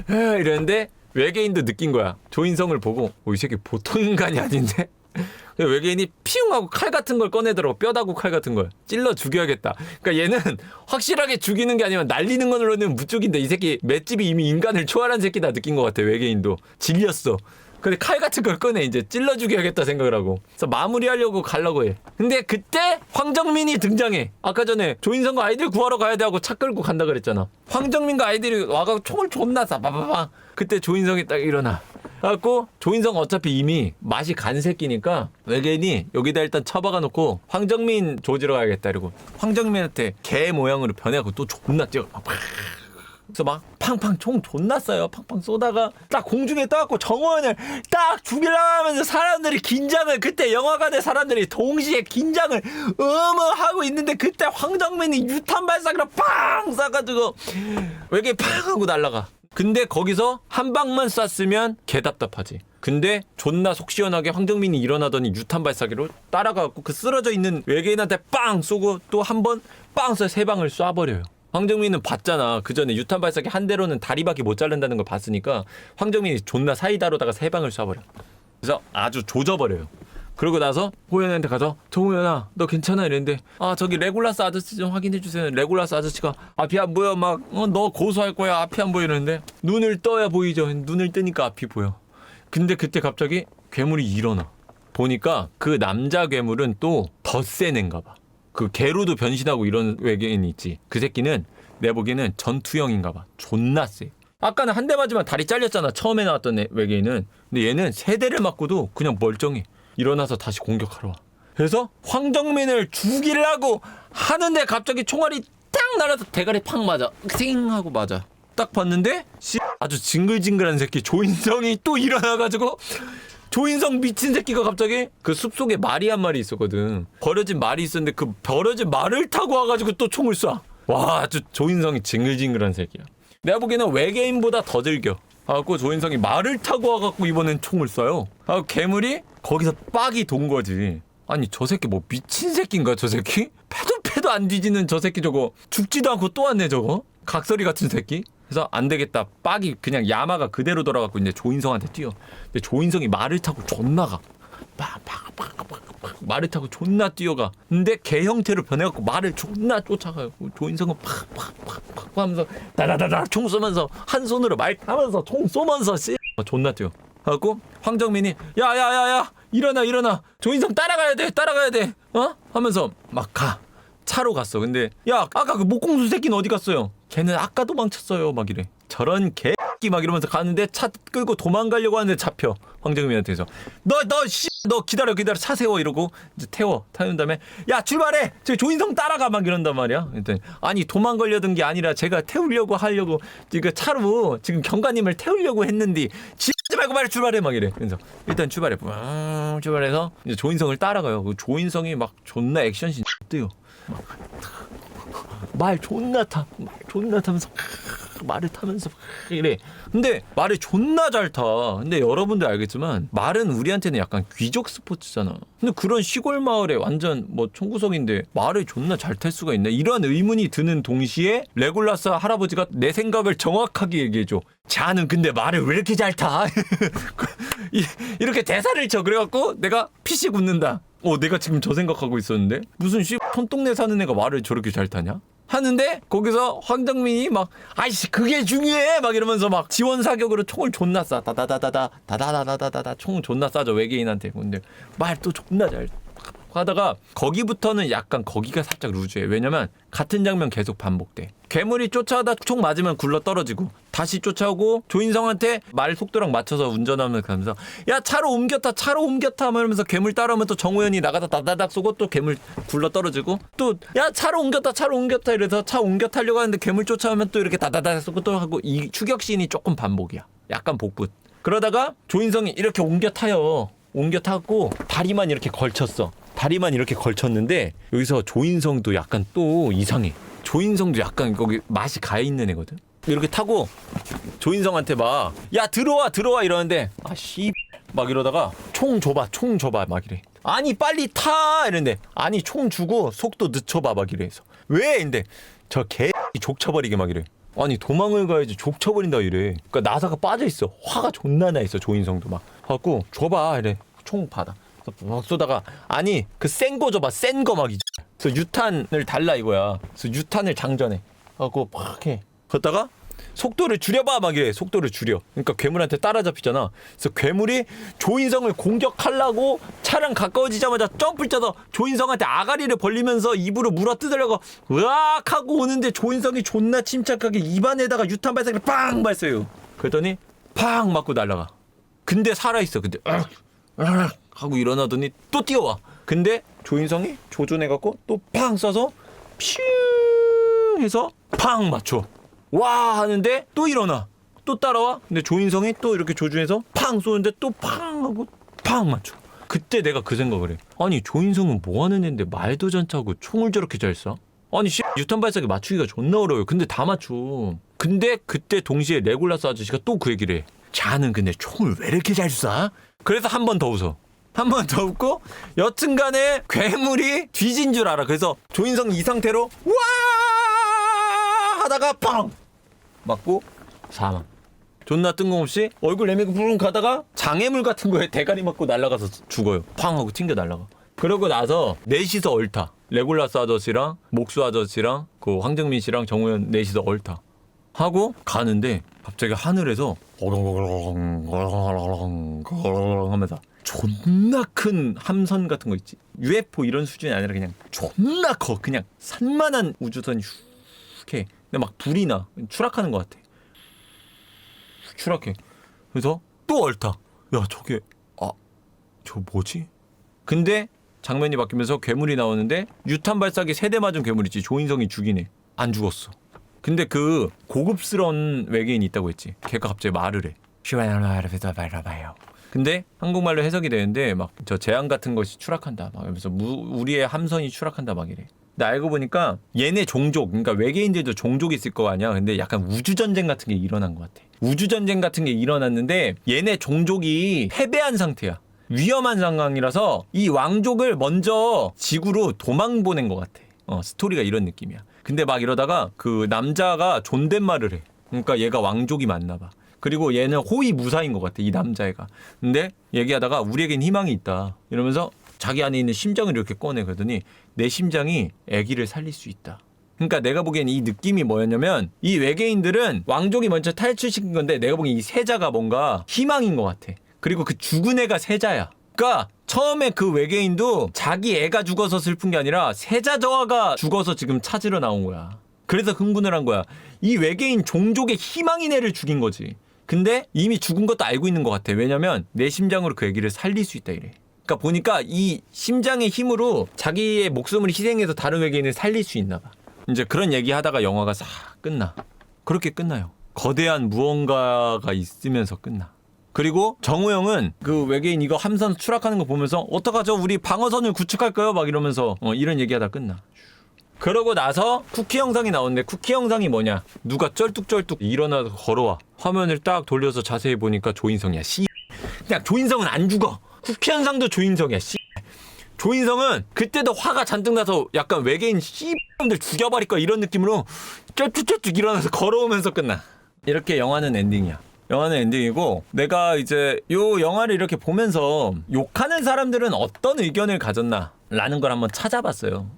이랬는데 외계인도 느낀 거야. 조인성을 보고 이 새끼 보통 인간이 아닌데? 외계인이 피웅 하고 칼 같은 걸 꺼내더라고. 뼈다구 칼 같은 걸 찔러 죽여야겠다. 그러니까 얘는 확실하게 죽이는 게 아니면 날리는 걸로는 무쪽인데 이 새끼 맷집이 이미 인간을 초월한 새끼다 느낀 것 같아. 외계인도 질렸어. 근데 칼 같은 걸 꺼내 이제 찔러 죽여야겠다 생각을 하고. 그래서 마무리하려고 가려고 해. 근데 그때 황정민이 등장해. 아까 전에 조인성과 아이들 구하러 가야 돼 하고 차 끌고 간다 그랬잖아. 황정민과 아이들이 와가지고 총을 존나 쏴. 빠바바. 그때 조인성이 딱 일어나. 그래갖고 조인성 어차피 이미 맛이 간 새끼니까 외계인이 여기다 일단 처박아 놓고 황정민 조지러 가야겠다 이러고 황정민한테 개 모양으로 변해갖고 또 존나 뛰어. 그래서 막 팡팡 총 존나 쏴요. 팡팡 쏘다가 딱 공중에 떠갖고 정원을 딱 죽이려고 하면서 사람들이 긴장을 그때 영화관의 사람들이 동시에 긴장을 하고 있는데 그때 황정민이 유탄 발사기로 팡 쏴가지고 외계인 팡 하고 날아가. 근데 거기서 한 방만 쐈으면 개답답하지. 근데 존나 속 시원하게 황정민이 일어나더니 유탄 발사기로 따라가고 그 쓰러져 있는 외계인한테 빵 쏘고 또 한 번 빵 쏴 세 방을 쏴버려요. 황정민은 봤잖아. 그 전에 유탄 발사기 한 대로는 다리밖에 못 자른다는 걸 봤으니까 황정민이 존나 사이다로다가 세 방을 쏴버려. 그래서 아주 조져버려요. 그러고 나서 호연한테 가서 정호연아 너 괜찮아 이랬는데 저기 레골라스 아저씨 좀 확인해주세요. 레골라스 아저씨가 앞이 안 보여 막 너 고소할 거야 앞이 안 보여 이러는데 눈을 떠야 보이죠. 눈을 뜨니까 앞이 보여. 근데 그때 갑자기 괴물이 일어나. 보니까 그 남자 괴물은 또 더 센 애인가 봐. 그 개로도 변신하고 이런 외계인이 있지. 그 새끼는 내 보기에는 전투형인가 봐. 존나 세. 아까는 한 대 맞으면 다리 잘렸잖아. 처음에 나왔던 외계인은. 근데 얘는 세 대를 맞고도 그냥 멀쩡해. 일어나서 다시 공격하러 와. 그래서 황정민을 죽이려고 하는데 갑자기 총알이 딱 날아서 대가리 팍 맞아. 띵 하고 맞아. 딱 봤는데 아주 징글징글한 새끼 조인성이 또 일어나가지고 조인성 미친 새끼가 갑자기 그 숲속에 말이 한 마리 있었거든. 버려진 말이 있었는데 그 버려진 말을 타고 와가지고 또 총을 쏴. 와, 아주 조인성이 징글징글한 새끼야. 내가 보기에는 외계인보다 더 즐겨. 하고 조인성이 말을 타고 와갖고 이번엔 총을 쏴요. 하고 괴물이 거기서 빡이 돈 거지. 아니 저 새끼 뭐 미친 새끼인가 저 새끼? 패도 안 뒤지는 저 새끼 저거 죽지도 않고 또 왔네 저거. 각설이 같은 새끼. 그래서 안 되겠다. 빡이 그냥 야마가 그대로 돌아갖고 이제 조인성한테 뛰어. 근데 조인성이 말을 타고 존나 가. 말을 타고 존나 뛰어가. 근데 개 형태로 변해갖고 말을 존나 쫓아가요. 조인성은 팍팍팍팍 하면서 다다다다 총 쏘면서 한 손으로 말 타면서 총 쏘면서 존나 뛰어. 하고 황정민이 야야야야 일어나 조인성 따라가야 돼 어? 하면서 막 가. 차로 갔어. 근데 야 아까 그 목공수 새끼는 어디 갔어요? 걔는 아까 도망쳤어요. 막 이래. 저런 개끼 막 이러면서 가는데 차 끌고 도망가려고 하는데 잡혀. 황정민한테서 너 기다려 차 세워 이러고 이제 태운 다음에 야 출발해 저 조인성 따라가 막 이런단 말이야. 그랬더니 아니 도망가려던 게 아니라 제가 태우려고 하려고 지금 차로 지금 경관님을 태우려고 했는데 지지 말고 빨리 출발해 막 이래. 그래서 일단 출발해서 이제 조인성을 따라가요. 그 조인성이 막 존나 액션씬 뜨요. 말 존나 타면서 말을 타면서 이래. 근데 말을 존나 잘 타. 근데 여러분들 알겠지만 말은 우리한테는 약간 귀족 스포츠잖아. 근데 그런 시골 마을에 완전 뭐 총구석인데 말을 존나 잘 탈 수가 있나? 이런 의문이 드는 동시에 레골라스 할아버지가 내 생각을 정확하게 얘기해줘. 자는 근데 말을 왜 이렇게 잘 타? 이렇게 대사를 쳐. 그래갖고 내가 피식 웃는다. 내가 지금 저 생각하고 있었는데 무슨 손동네 사는 애가 말을 저렇게 잘 타냐? 하는데 거기서 황정민이 막 아이씨 그게 중요해 막 이러면서 막 지원 사격으로 총을 존나 쏴. 다다다다다다다다다다다 총 존나 쏴줘 외계인한테. 근데 말 또 존나 잘 하다가 거기부터는 약간 거기가 살짝 루즈해. 왜냐면 같은 장면 계속 반복돼. 괴물이 쫓아오다 총 맞으면 굴러 떨어지고 다시 쫓아오고 조인성한테 말 속도랑 맞춰서 운전하면서 가면서 야 차로 옮겼다 하면서 괴물 따라오면 또 정우현이 나가다 다다닥 쏘고 또 괴물 굴러 떨어지고 또 야 차로 옮겼다 이래서 차 옮겨 타려고 하는데 괴물 쫓아오면 또 이렇게 다다닥 쏘고 또 하고 이 추격신이 조금 반복이야. 약간 복붙. 그러다가 조인성이 이렇게 옮겨 타고 다리만 이렇게 걸쳤는데 여기서 조인성도 약간 또 이상해. 조인성도 약간 거기 맛이 가있는 애거든. 이렇게 타고 조인성한테 막 야 들어와 이러는데 아씨 막 이러다가 총 줘봐 막 이래. 아니 빨리 타 이러는데 아니 총 주고 속도 늦춰봐 막 이래서 왜? 근데 저 개 족쳐버리게 막 이래. 아니 도망을 가야지 족쳐버린다 이래. 그러니까 나사가 빠져있어. 화가 존나 나 있어. 조인성도 막 갖고 줘봐 이래. 총 받아 막 쏘다가 아니 그 센 거 줘봐 센 거 막 이제 그래서 유탄을 달라 이거야. 그래서 유탄을 장전해 하고 막 해. 그러다가 속도를 줄여봐 막 이래. 속도를 줄여. 그러니까 괴물한테 따라잡히잖아. 그래서 괴물이 조인성을 공격하려고 차랑 가까워지자마자 점프를 쳐서 조인성한테 아가리를 벌리면서 입으로 물어뜯으려고 으악 하고 오는데 조인성이 존나 침착하게 입안에다가 유탄 발사기를 빵 발사해요. 그랬더니 팡 맞고 날아가. 근데 살아있어. 근데 하고 일어나더니 또 뛰어와. 근데 조인성이 조준해갖고 또 팡 쏴서 퓨 해서 팡 맞춰. 와 하는데 또 일어나. 또 따라와. 근데 조인성이 또 이렇게 조준해서 팡 쏘는데 또 팡 하고 팡 맞춰. 그때 내가 그 생각을 해. 아니 조인성은 뭐 하는 애인데 말도 잔차고 총을 저렇게 잘 쏴? 아니 유탄 발사기 맞추기가 존나 어려워요. 근데 다 맞춰. 근데 그때 동시에 레골라스 아저씨가 또 그 얘기를 해. 자는 근데 총을 왜 이렇게 잘 쏴? 그래서 한 번 더 웃어. 한 번 더 웃고 여튼간에 괴물이 뒤진 줄 알아. 그래서 조인성 이 상태로 와 하다가 팡 맞고 사망. 존나 뜬금없이 얼굴 내밀고 부릉 가다가 장애물 같은 거에 대가리 맞고 날아가서 죽어요. 팡 하고 튕겨 날아가. 그러고 나서 넷이서 얼타. 레골라스 아저씨랑 목수 아저씨랑 그 황정민 씨랑 정우현 넷이서 얼타 하고 가는데 갑자기 하늘에서 하면서 존나 큰 함선 같은 거 있지. UFO 이런 수준이 아니라 그냥 존나 커. 그냥 산만한 우주선이 이렇게 근데 막 불이 나. 추락하는 것 같아. 추락해. 그래서 또 얼타. 야 저게 저 뭐지? 근데 장면이 바뀌면서 괴물이 나오는데 유탄 발사기 3대 맞은 괴물이지. 조인성이 죽이네. 안 죽었어. 근데 그 고급스러운 외계인이 있다고 했지. 걔가 갑자기 말을 해. 근데 한국말로 해석이 되는데 막 저 재앙 같은 것이 추락한다 막 이러면서 우리의 함선이 추락한다 막 이래. 근데 알고 보니까 얘네 종족, 그러니까 외계인들도 종족이 있을 거 아니야. 근데 약간 우주전쟁 같은 게 일어난 것 같아. 우주전쟁 같은 게 일어났는데 얘네 종족이 패배한 상태야. 위험한 상황이라서 이 왕족을 먼저 지구로 도망 보낸 것 같아. 스토리가 이런 느낌이야. 근데 막 이러다가 그 남자가 존댓말을 해. 그러니까 얘가 왕족이 맞나 봐. 그리고 얘는 호위 무사인 것 같아, 이 남자애가. 근데 얘기하다가 우리에겐 희망이 있다 이러면서 자기 안에 있는 심장을 이렇게 꺼내. 그러더니 내 심장이 아기를 살릴 수 있다. 그러니까 내가 보기엔 이 느낌이 뭐였냐면 이 외계인들은 왕족이 먼저 탈출시킨 건데 내가 보기엔 이 세자가 뭔가 희망인 것 같아. 그리고 그 죽은 애가 세자야. 그러니까 처음에 그 외계인도 자기 애가 죽어서 슬픈 게 아니라 세자 저하가 죽어서 지금 찾으러 나온 거야. 그래서 흥분을 한 거야. 이 외계인 종족의 희망인 애를 죽인 거지. 근데 이미 죽은 것도 알고 있는 것 같아. 왜냐면 내 심장으로 그 애기를 살릴 수 있다 이래. 그러니까 보니까 이 심장의 힘으로 자기의 목숨을 희생해서 다른 외계인을 살릴 수 있나 봐. 이제 그런 얘기하다가 영화가 싹 끝나. 그렇게 끝나요. 거대한 무언가가 있으면서 끝나. 그리고 정우영은 그 외계인 이거 함선 추락하는 거 보면서 어떡하죠? 우리 방어선을 구축할까요? 막 이러면서 이런 얘기하다 끝나. 그러고 나서 쿠키 영상이 나오는데 쿠키 영상이 뭐냐? 누가 쩔뚝쩔뚝 일어나서 걸어와. 화면을 딱 돌려서 자세히 보니까 조인성이야. 씨. 그냥 조인성은 안 죽어. 쿠키 영상도 조인성이야. 씨. 조인성은 그때도 화가 잔뜩 나서 약간 외계인 씨X들 죽여버릴 거야 이런 느낌으로 쩔뚝쩔뚝 일어나서 걸어오면서 끝나. 이렇게 영화는 엔딩이야. 영화는 엔딩이고 내가 이제 요 영화를 이렇게 보면서 욕하는 사람들은 어떤 의견을 가졌나 라는 걸 한번 찾아봤어요.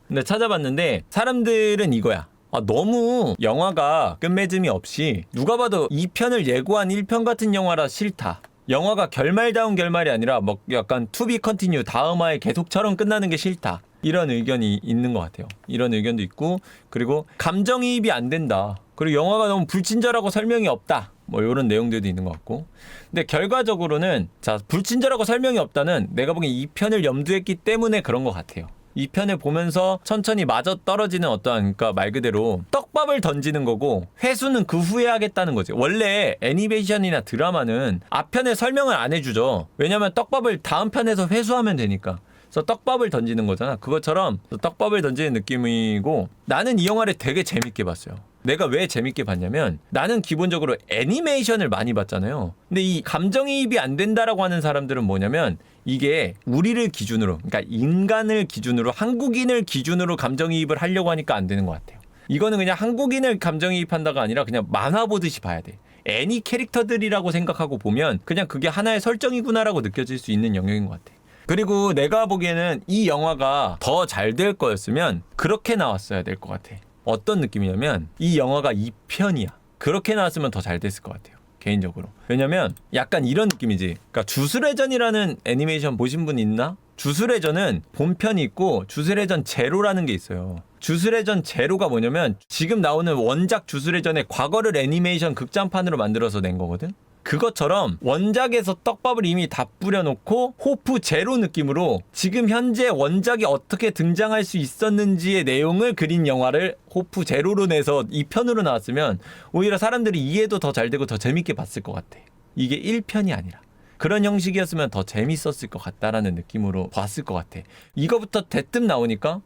근데 찾아봤는데 사람들은 이거야. 너무 영화가 끝맺음이 없이 누가 봐도 2편을 예고한 1편 같은 영화라 싫다. 영화가 결말다운 결말이 아니라 뭐 약간 투비 컨티뉴 다음화의 계속처럼 끝나는 게 싫다. 이런 의견이 있는 것 같아요. 이런 의견도 있고 그리고 감정이입이 안 된다. 그리고 영화가 너무 불친절하고 설명이 없다. 뭐 이런 내용들도 있는 것 같고. 근데 결과적으로는 자 불친절하고 설명이 없다는 내가 보기엔 2편을 염두했기 때문에 그런 것 같아요. 2편을 보면서 천천히 맞아 떨어지는 어떠한 그러니까 말 그대로 떡밥을 던지는 거고 회수는 그 후에 하겠다는 거지. 원래 애니메이션이나 드라마는 앞편에 설명을 안 해주죠. 왜냐면 떡밥을 다음 편에서 회수하면 되니까. 그래서 떡밥을 던지는 거잖아. 그것처럼 떡밥을 던지는 느낌이고 나는 이 영화를 되게 재밌게 봤어요. 내가 왜 재밌게 봤냐면 나는 기본적으로 애니메이션을 많이 봤잖아요. 근데 이 감정이입이 안 된다라고 하는 사람들은 뭐냐면 이게 우리를 기준으로 그러니까 인간을 기준으로 한국인을 기준으로 감정이입을 하려고 하니까 안 되는 것 같아요. 이거는 그냥 한국인을 감정이입한다가 아니라 그냥 만화 보듯이 봐야 돼. 애니 캐릭터들이라고 생각하고 보면 그냥 그게 하나의 설정이구나라고 느껴질 수 있는 영역인 것 같아. 그리고 내가 보기에는 이 영화가 더 잘 될 거였으면 그렇게 나왔어야 될 것 같아. 어떤 느낌이냐면 이 영화가 2편이야. 그렇게 나왔으면 더 잘 됐을 것 같아요. 개인적으로. 왜냐면 약간 이런 느낌이지. 그러니까 주술회전이라는 애니메이션 보신 분 있나? 주술회전은 본편이 있고 주술회전 제로라는 게 있어요. 주술회전 제로가 뭐냐면 지금 나오는 원작 주술회전의 과거를 애니메이션 극장판으로 만들어서 낸 거거든. 그것처럼 원작에서 떡밥을 이미 다 뿌려놓고 호프 제로 느낌으로 지금 현재 원작이 어떻게 등장할 수 있었는지의 내용을 그린 영화를 호프 제로로 내서 2편으로 나왔으면 오히려 사람들이 이해도 더 잘 되고 더 재밌게 봤을 것 같아. 이게 1편이 아니라. 그런 형식이었으면 더 재밌었을 것 같다라는 느낌으로 봤을 것 같아. 이거부터 대뜸 나오니까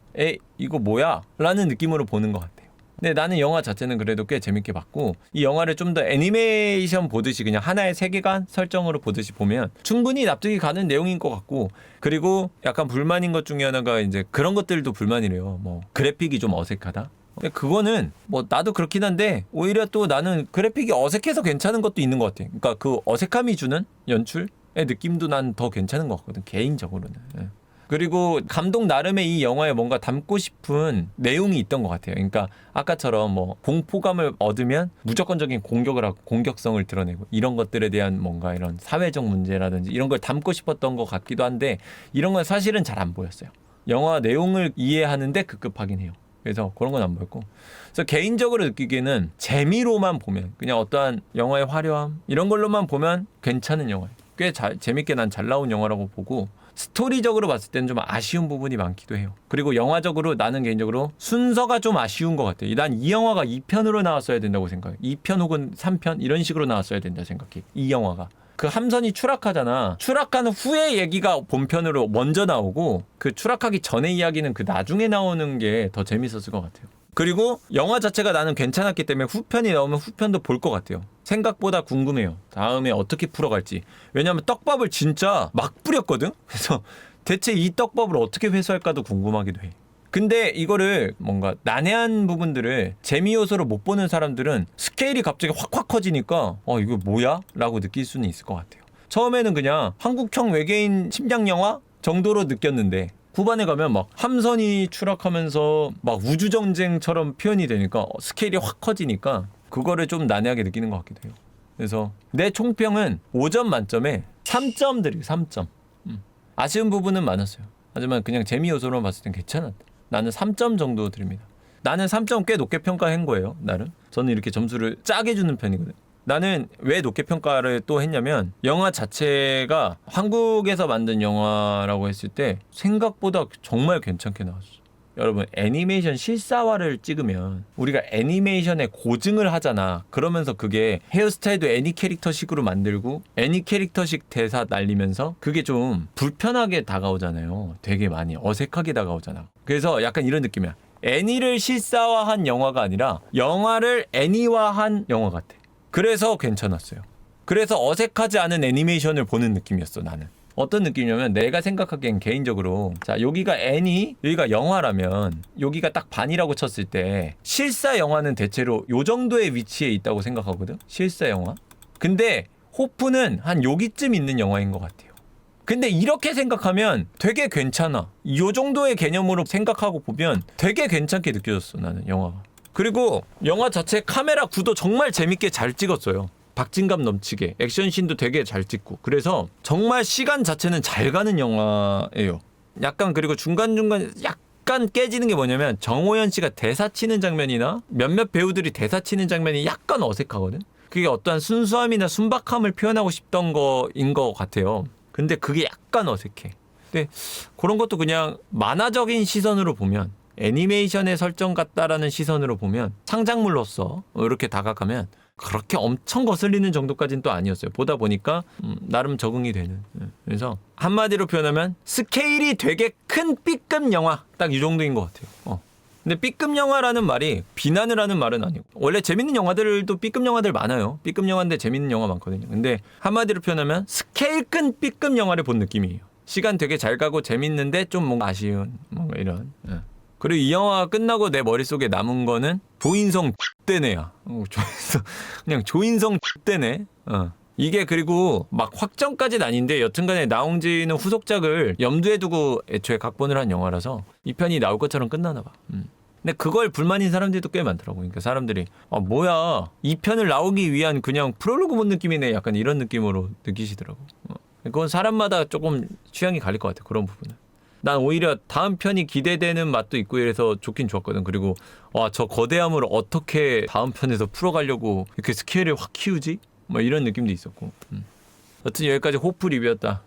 이거 뭐야? 라는 느낌으로 보는 것 같아요. 근데 나는 영화 자체는 그래도 꽤 재밌게 봤고 이 영화를 좀 더 애니메이션 보듯이 그냥 하나의 세계관 설정으로 보듯이 보면 충분히 납득이 가는 내용인 것 같고 그리고 약간 불만인 것 중에 하나가 이제 그런 것들도 불만이래요. 뭐 그래픽이 좀 어색하다. 근데 그거는 뭐 나도 그렇긴 한데 오히려 또 나는 그래픽이 어색해서 괜찮은 것도 있는 것 같아. 그러니까 그 어색함이 주는 연출의 느낌도 난 더 괜찮은 것 같거든 개인적으로는. 그리고 감독 나름의 이 영화에 뭔가 담고 싶은 내용이 있던 것 같아요. 그러니까 아까처럼 뭐 공포감을 얻으면 무조건적인 공격을 하고 공격성을 드러내고 이런 것들에 대한 뭔가 이런 사회적 문제라든지 이런 걸 담고 싶었던 것 같기도 한데 이런 건 사실은 잘 안 보였어요. 영화 내용을 이해하는데 급급하긴 해요. 그래서 그런 건 안 보였고 그래서 개인적으로 느끼기에는 재미로만 보면 그냥 어떠한 영화의 화려함 이런 걸로만 보면 괜찮은 영화예요. 꽤 재밌게 난 잘 나온 영화라고 보고 스토리적으로 봤을 때는 좀 아쉬운 부분이 많기도 해요. 그리고 영화적으로 나는 개인적으로 순서가 좀 아쉬운 것 같아요. 난 이 영화가 2편으로 나왔어야 된다고 생각해요. 2편 혹은 3편 이런 식으로 나왔어야 된다 생각해. 이 영화가. 그 함선이 추락하잖아. 추락한 후의 얘기가 본편으로 먼저 나오고 그 추락하기 전의 이야기는 그 나중에 나오는 게 더 재밌었을 것 같아요. 그리고 영화 자체가 나는 괜찮았기 때문에 후편이 나오면 후편도 볼 것 같아요. 생각보다 궁금해요. 다음에 어떻게 풀어갈지. 왜냐하면 떡밥을 진짜 막 뿌렸거든? 그래서 대체 이 떡밥을 어떻게 회수할까도 궁금하기도 해. 근데 이거를 뭔가 난해한 부분들을 재미 요소로 못 보는 사람들은 스케일이 갑자기 확확 커지니까 이거 뭐야? 라고 느낄 수는 있을 것 같아요. 처음에는 그냥 한국형 외계인 침략 영화 정도로 느꼈는데 후반에 가면 막 함선이 추락하면서 막 우주전쟁처럼 표현이 되니까 스케일이 확 커지니까 그거를 좀 난해하게 느끼는 것 같기도 해요. 그래서 내 총평은 5점 만점에 3점 드려요. 3점. 아쉬운 부분은 많았어요. 하지만 그냥 재미 요소로 봤을 땐 괜찮았다. 나는 3점 정도 드립니다. 나는 3점 꽤 높게 평가한 거예요. 나름. 저는 이렇게 점수를 짜게 주는 편이거든. 나는 왜 높게 평가를 또 했냐면 영화 자체가 한국에서 만든 영화라고 했을 때 생각보다 정말 괜찮게 나왔어. 여러분 애니메이션 실사화를 찍으면 우리가 애니메이션에 고증을 하잖아. 그러면서 그게 헤어스타일도 애니 캐릭터식으로 만들고 애니 캐릭터식 대사 날리면서 그게 좀 불편하게 다가오잖아요. 되게 많이 어색하게 다가오잖아. 그래서 약간 이런 느낌이야. 애니를 실사화한 영화가 아니라 영화를 애니화한 영화 같아. 그래서 괜찮았어요. 그래서 어색하지 않은 애니메이션을 보는 느낌이었어. 나는 어떤 느낌이냐면 내가 생각하기엔 개인적으로 자 여기가 애니 여기가 영화라면 여기가 딱 반이라고 쳤을 때 실사 영화는 대체로 요 정도의 위치에 있다고 생각하거든. 실사 영화. 근데 호프는 한 여기쯤 있는 영화인 것 같아요. 근데 이렇게 생각하면 되게 괜찮아. 요 정도의 개념으로 생각하고 보면 되게 괜찮게 느껴졌어. 나는 영화가. 그리고 영화 자체 카메라 구도 정말 재밌게 잘 찍었어요. 박진감 넘치게 액션씬도 되게 잘 찍고 그래서 정말 시간 자체는 잘 가는 영화예요. 약간 그리고 중간중간 약간 깨지는 게 뭐냐면 정호연 씨가 대사 치는 장면이나 몇몇 배우들이 대사 치는 장면이 약간 어색하거든. 그게 어떠한 순수함이나 순박함을 표현하고 싶던 거인 것 같아요. 근데 그게 약간 어색해. 근데 그런 것도 그냥 만화적인 시선으로 보면 애니메이션의 설정 같다라는 시선으로 보면 창작물로서 이렇게 다가가면 그렇게 엄청 거슬리는 정도까지는 또 아니었어요. 보다 보니까 나름 적응이 되는. 그래서 한마디로 표현하면 스케일이 되게 큰 B급 영화 딱 이 정도인 것 같아요. 근데 B급 영화라는 말이 비난을 하는 말은 아니고 원래 재밌는 영화들도 B급 영화들 많아요. B급 영화인데 재밌는 영화 많거든요. 근데 한마디로 표현하면 스케일 큰 B급 영화를 본 느낌이에요. 시간 되게 잘 가고 재밌는데 좀 뭔가 아쉬운 뭔가 이런. 그리고 이 영화가 끝나고 내 머릿속에 남은 거는 조인성 X대네야. 그냥 조인성 X대네. 이게 그리고 막 확정까지는 아닌데 여튼간에 나홍진은 후속작을 염두에 두고 애초에 각본을 한 영화라서 이 편이 나올 것처럼 끝나나 봐. 근데 그걸 불만인 사람들도 꽤 많더라고. 그러니까 사람들이 뭐야 이 편을 나오기 위한 그냥 프롤로그 본 느낌이네. 약간 이런 느낌으로 느끼시더라고. 그건 사람마다 조금 취향이 갈릴 것 같아. 그런 부분은. 난 오히려 다음 편이 기대되는 맛도 있고 이래서 좋긴 좋았거든. 그리고 저 거대함을 어떻게 다음 편에서 풀어가려고 이렇게 스케일을 확 키우지? 뭐 이런 느낌도 있었고. 여튼 여기까지 호프 리뷰였다.